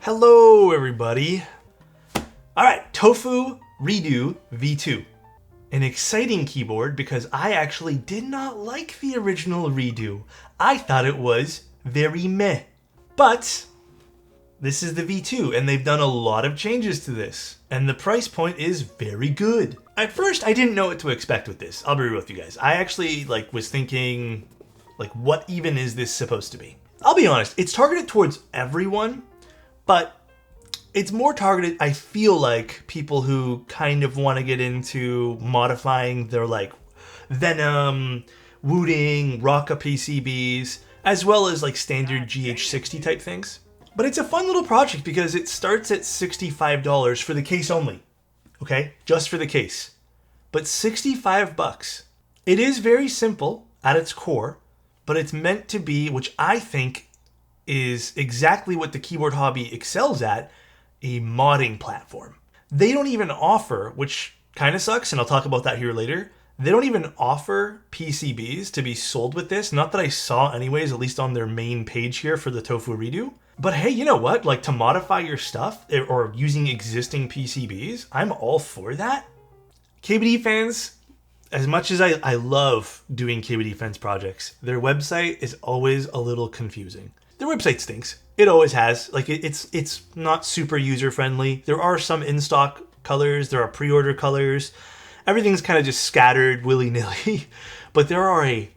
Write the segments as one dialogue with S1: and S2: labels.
S1: Hello everybody. Alright, TOFU Redux V2. An exciting keyboard because I actually did not like the original Redux. I thought it was very meh. But this is the V2 and they've done a lot of changes to this. And the price point is very good. At first I didn't know what to expect with this. I'll be real with you guys. I actually was thinking what even is this supposed to be? I'll be honest, it's targeted towards everyone. But it's more targeted, I feel like, people who kind of want to get into modifying their Venom, Wooting, Rocka PCBs, as well as standard GH60 type things. But it's a fun little project because it starts at $65 for the case only. Okay? Just for the case. But 65 bucks. It is very simple at its core, but it's meant to be, which I think is exactly what the keyboard hobby excels at, a modding platform. They don't even offer, which kind of sucks, and I'll talk about that here later, they don't even offer PCBs to be sold with this. Not that I saw anyways, at least on their main page here for the TOFU Redux. But hey, you know what? To modify your stuff, or using existing PCBs, I'm all for that. KBD fans, as much as I love doing KBD fans projects, their website is always a little confusing. Their website stinks. It always has. It's not super user-friendly. There are some in-stock colors. There are pre-order colors. Everything's kind of just scattered willy-nilly. But there are a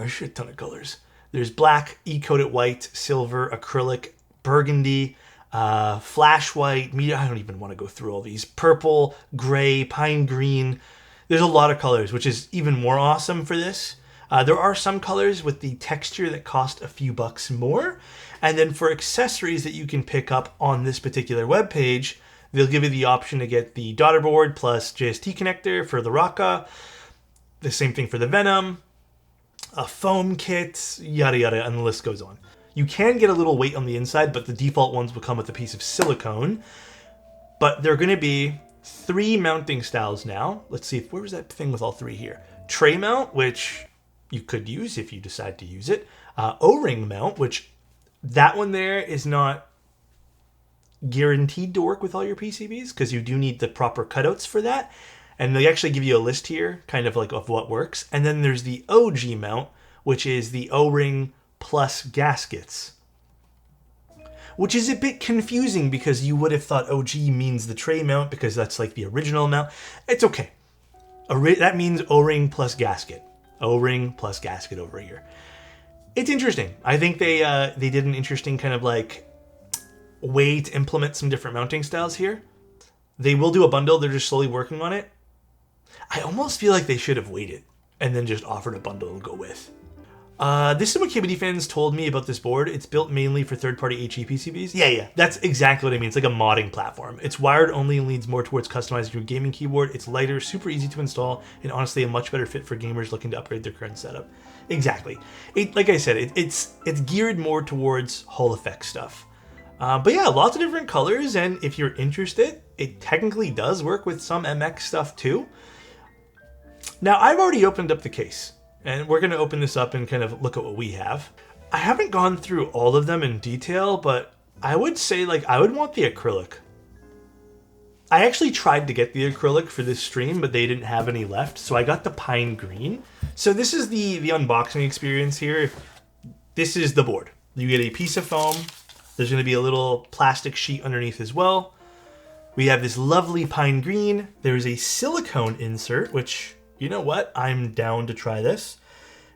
S1: shit ton of colors. There's black, e-coated white, silver, acrylic, burgundy, flash white, I don't even want to go through all these. Purple, gray, pine green. There's a lot of colors, which is even more awesome for this. There are some colors with the texture that cost a few bucks more. And then for accessories that you can pick up on this particular webpage, they'll give you the option to get the daughter board plus JST connector for the Rocka. The same thing for the Venom, a foam kit, yada yada, and the list goes on. You can get a little weight on the inside, but the default ones will come with a piece of silicone. But there are going to be 3 mounting styles now. Let's see, where was that thing with all 3 here? Tray mount, which you could use if you decide to use it. O-ring mount, which that one there is not guaranteed to work with all your PCBs because you do need the proper cutouts for that. And they actually give you a list here, kind of of what works. And then there's the OG mount, which is the O-ring plus gaskets, which is a bit confusing because you would have thought OG means the tray mount because that's the original mount. It's okay. That means O-ring plus gasket. O-ring plus gasket over here. It's interesting. I think they did an interesting kind of way to implement some different mounting styles here. They will do a bundle. They're just slowly working on it. I almost feel like they should have waited and then just offered a bundle to go with. This is what KBD fans told me about this board. It's built mainly for third-party HE PCBs. Yeah, that's exactly what I mean. It's like a modding platform. It's wired only and leans more towards customizing your gaming keyboard. It's lighter, super easy to install, and honestly a much better fit for gamers looking to upgrade their current setup. Exactly. Like I said, it's geared more towards Hall effect stuff. But yeah, lots of different colors, and if you're interested, it technically does work with some MX stuff too. Now, I've already opened up the case. And we're going to open this up and kind of look at what we have. I haven't gone through all of them in detail, but I would say I would want the acrylic. I actually tried to get the acrylic for this stream, but they didn't have any left, so I got the pine green. So this is the unboxing experience here. This is the board. You get a piece of foam. There's going to be a little plastic sheet underneath as well. We have this lovely pine green. There's a silicone insert, which, you know what? I'm down to try this.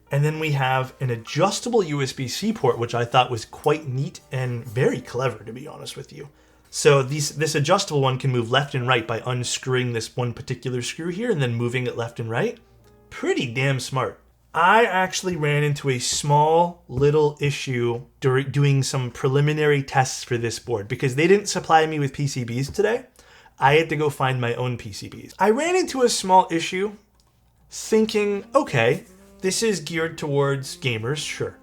S1: And then we have an adjustable USB-C port, which I thought was quite neat and very clever, to be honest with you. So this adjustable one can move left and right by unscrewing this one particular screw here and then moving it left and right. Pretty damn smart. I actually ran into a small little issue during doing some preliminary tests for this board because they didn't supply me with PCBs today. I had to go find my own PCBs. I ran into a small issue thinking, okay, this is geared towards gamers, sure.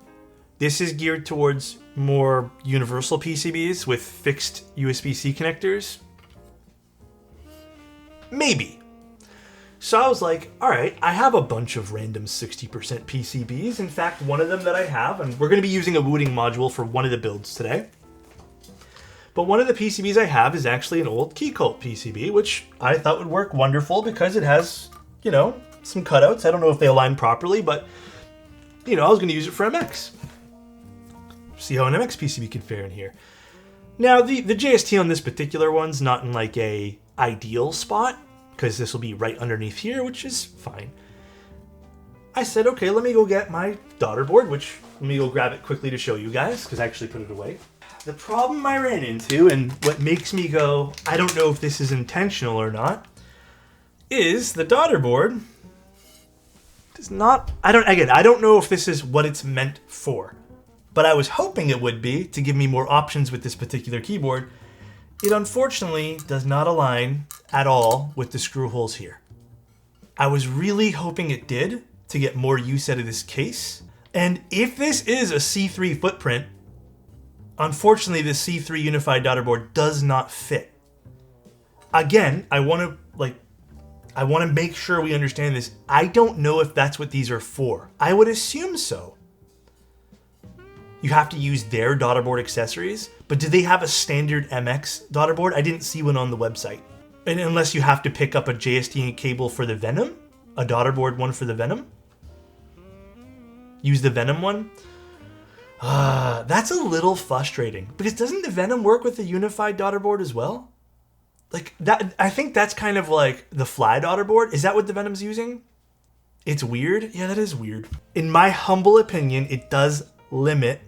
S1: This is geared towards more universal PCBs with fixed USB-C connectors. Maybe. So I was like, all right, I have a bunch of random 60% PCBs. In fact, one of them that I have, and we're going to be using a Wooting module for one of the builds today. But one of the PCBs I have is actually an old Keycult PCB, which I thought would work wonderful because it has, you know, some cutouts. I don't know if they align properly, but, you know, I was going to use it for MX. See how an MX PCB can fare in here. Now, the JST on this particular one's not in like a ideal spot, because this will be right underneath here, which is fine. I said, okay, let me go get my daughter board, which let me go grab it quickly to show you guys, because I actually put it away. The problem I ran into, and what makes me go, I don't know if this is intentional or not, is the daughter board does not, I don't know if this is what it's meant for, but I was hoping it would be to give me more options with this particular keyboard. It unfortunately does not align at all with the screw holes here. I was really hoping it did to get more use out of this case. And if this is a C3 footprint, unfortunately the C3 unified daughter board does not fit. Again, I want to make sure we understand this. I don't know if that's what these are for. I would assume so. You have to use their daughter board accessories, but do they have a standard MX daughter board? I didn't see one on the website. And unless you have to pick up a JST cable for the Venom, a daughter board one for the Venom, use the Venom one. That's a little frustrating, because doesn't the Venom work with the unified daughter board as well? Like that, I think that's kind of like the Fly daughter board. Is that what the Venom's using? It's weird. Yeah, that is weird. In my humble opinion, it does limit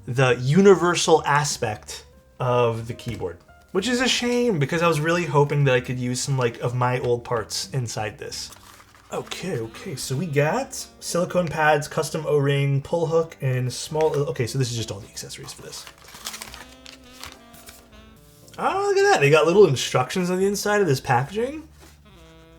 S1: the universal aspect of the keyboard, which is a shame, because I was really hoping that I could use some like of my old parts inside this. Okay, so we got silicone pads, custom O-ring, pull hook, and small, okay, so this is just all the accessories for this. Oh, look at that, they got little instructions on the inside of this packaging.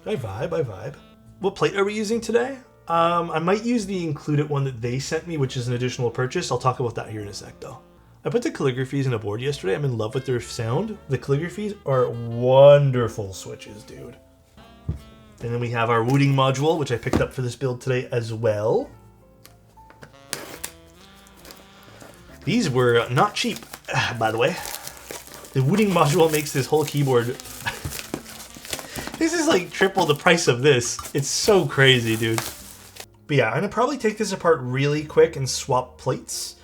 S1: I vibe. What plate are we using today? I might use the included one that they sent me, which is an additional purchase. I'll talk about that here in a sec, though. I put the calligraphies in a board yesterday. I'm in love with their sound. The calligraphies are wonderful switches, dude. And then we have our wooting module, which I picked up for this build today as well. These were not cheap, by the way. The wooting module makes this whole keyboard... This is like triple the price of this. It's so crazy, dude. But yeah, I'm gonna probably take this apart really quick and swap plates.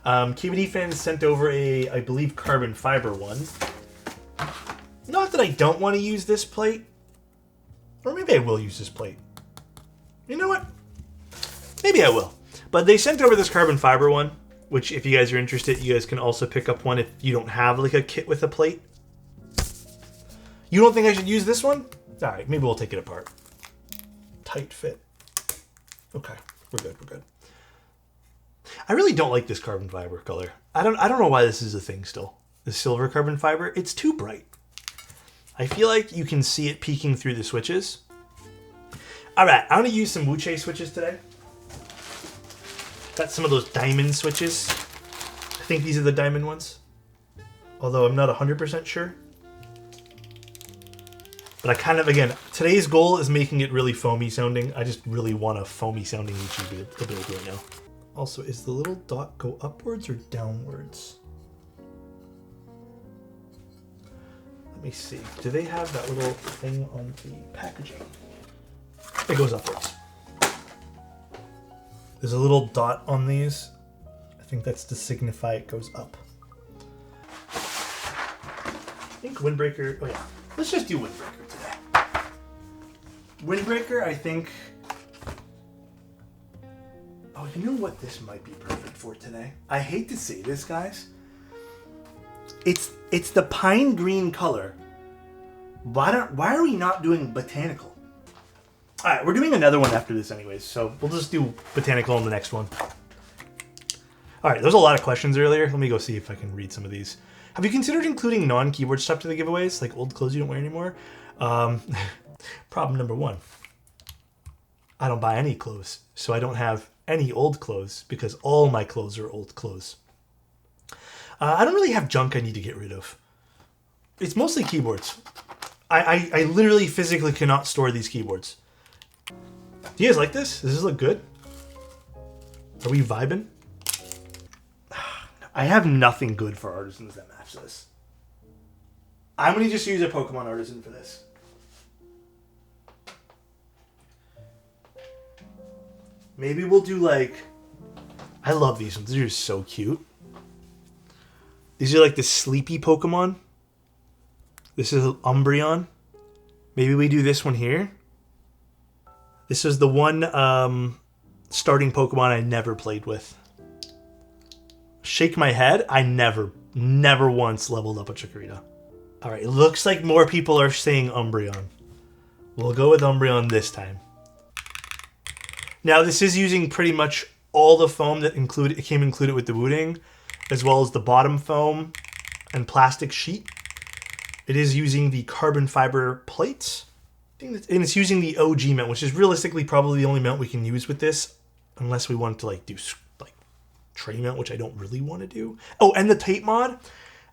S1: KBD fans sent over a, I believe, carbon fiber one. Not that I don't want to use this plate. Or maybe I will use this plate. You know what? Maybe I will. But they sent over this carbon fiber one, which if you guys are interested, you guys can also pick up one if you don't have like a kit with a plate. You don't think I should use this one? All right, maybe we'll take it apart. Tight fit. Okay, we're good. I really don't like this carbon fiber color. I don't know why this is a thing still. The silver carbon fiber, it's too bright. I feel like you can see it peeking through the switches. All right, I'm gonna use some Wuche switches today. Got some of those diamond switches. I think these are the diamond ones, although I'm not 100% sure. But I kind of, again, today's goal is making it really foamy sounding. I just really want a foamy sounding HE build right now. Also, is the little dot go upwards or downwards? Let me see. Do they have that little thing on the packaging? It goes upwards. There's a little dot on these. I think that's to signify it goes up. I think Windbreaker, oh yeah. Let's just do Windbreaker today. Windbreaker, I think... Oh, you know what this might be perfect for today? I hate to say this, guys. It's the pine green color. Why are we not doing Botanical? All right, we're doing another one after this anyways, so we'll just do Botanical on the next one. All right, there's a lot of questions earlier. Let me go see if I can read some of these. Have you considered including non-keyboard stuff to the giveaways, like old clothes you don't wear anymore? Problem number one. I don't buy any clothes, so I don't have any old clothes because all my clothes are old clothes. I don't really have junk I need to get rid of. It's mostly keyboards. I literally physically cannot store these keyboards. Do you guys like this? Does this look good? Are we vibing? I have nothing good for artisans that match this. I'm going to just use a Pokemon artisan for this. Maybe we'll do like... I love these ones. These are so cute. These are like the sleepy Pokemon. This is Umbreon. Maybe we do this one here. This is the one starting Pokemon I never played with. Shake my head. I never once leveled up a Chikorita. All right, it looks like more people are saying Umbreon. We'll go with Umbreon this time. Now, this is using pretty much all the foam that came included with the booting, as well as the bottom foam and plastic sheet. It is using the carbon fiber plates. And it's using the OG mount, which is realistically probably the only mount we can use with this, unless we want to like do like tray mount, which I don't really want to do. Oh, and the tape mod.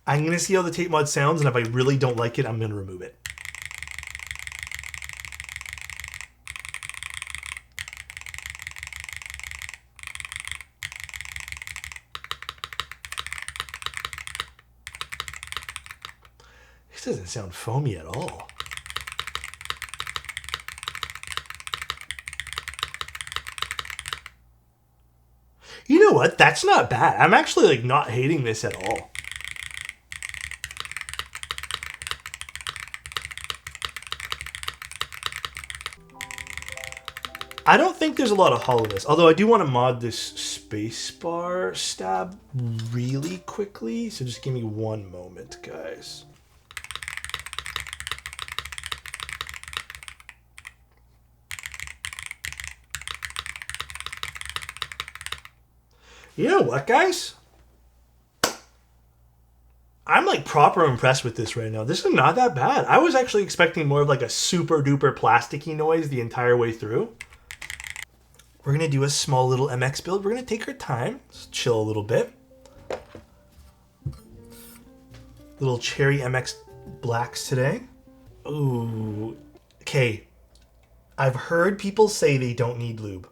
S1: I'm going to see how the tape mod sounds, and if I really don't like it, I'm going to remove it. This doesn't sound foamy at all. You know what? That's not bad. I'm actually like not hating this at all. I don't think there's a lot of hollowness, although I do want to mod this spacebar stab really quickly, so just give me one moment, guys. You know what, guys? I'm like proper impressed with this right now. This is not that bad. I was actually expecting more of like a super duper plasticky noise the entire way through. We're going to do a small little MX build. We're going to take our time. Just chill a little bit. Little cherry MX blacks today. Ooh. Okay. I've heard people say they don't need lube.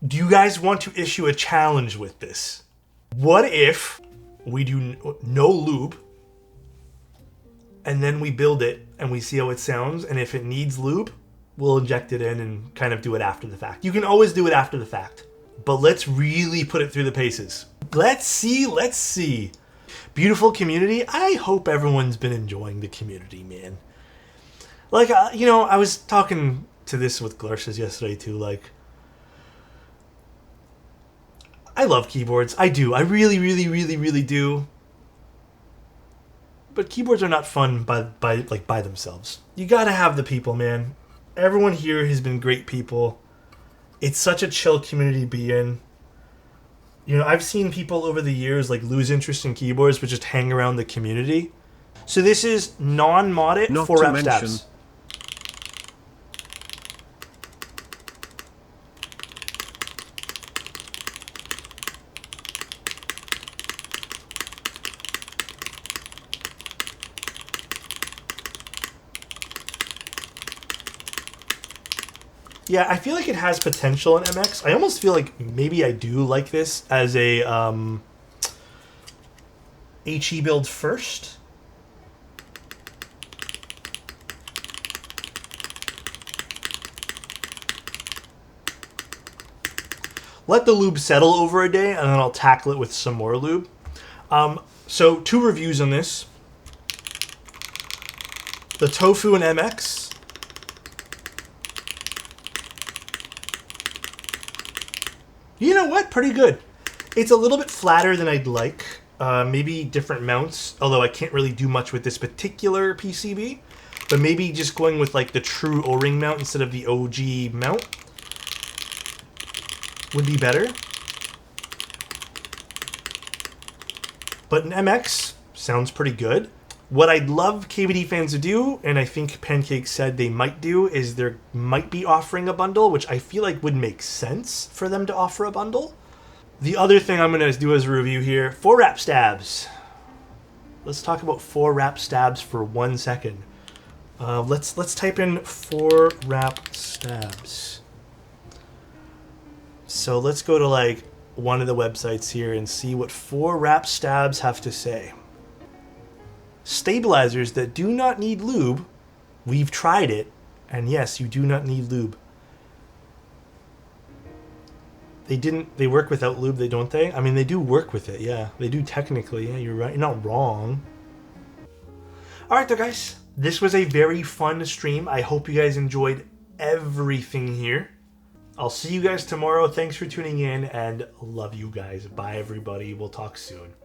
S1: Do you guys want to issue a challenge with this? What if we do no lube and then we build it and we see how it sounds, and if it needs lube, we'll inject it in and kind of do it after the fact. You can always do it after the fact, but let's really put it through the paces. Let's see. Beautiful community. I hope everyone's been enjoying the community, man. Like, you know, I was talking to this with Glarshes yesterday too, like, I love keyboards. I do. I really do. But keyboards are not fun by themselves. You gotta have the people, man. Everyone here has been great people. It's such a chill community to be in. You know, I've seen people over the years like lose interest in keyboards but just hang around the community. So this is non-modded 4-rap stabs. Yeah, I feel like it has potential in MX. I almost feel like maybe I do like this as a HE build first. Let the lube settle over a day, and then I'll tackle it with some more lube. So 2 reviews on this. The TOFU and MX. You know what? Pretty good. It's a little bit flatter than I'd like. Maybe different mounts, although I can't really do much with this particular PCB. But maybe just going with like the true O-ring mount instead of the OG mount would be better. But an MX sounds pretty good. What I'd love KVD fans to do, and I think Pancake said they might do, is there might be offering a bundle, which I feel like would make sense for them to offer a bundle. The other thing I'm going to do as a review here, 4-rap stabs. Let's talk about 4-rap stabs for 1 second. Let's type in 4-rap stabs. So let's go to like one of the websites here and see what 4-wrap stabs have to say. Stabilizers that do not need lube. We've tried it, and yes, you do not need lube. They work without lube, don't they? I mean, they do work with it, yeah. They do technically, yeah, you're right. You're not wrong. Alright though, guys. This was a very fun stream. I hope you guys enjoyed everything here. I'll see you guys tomorrow. Thanks for tuning in, and love you guys. Bye, everybody. We'll talk soon.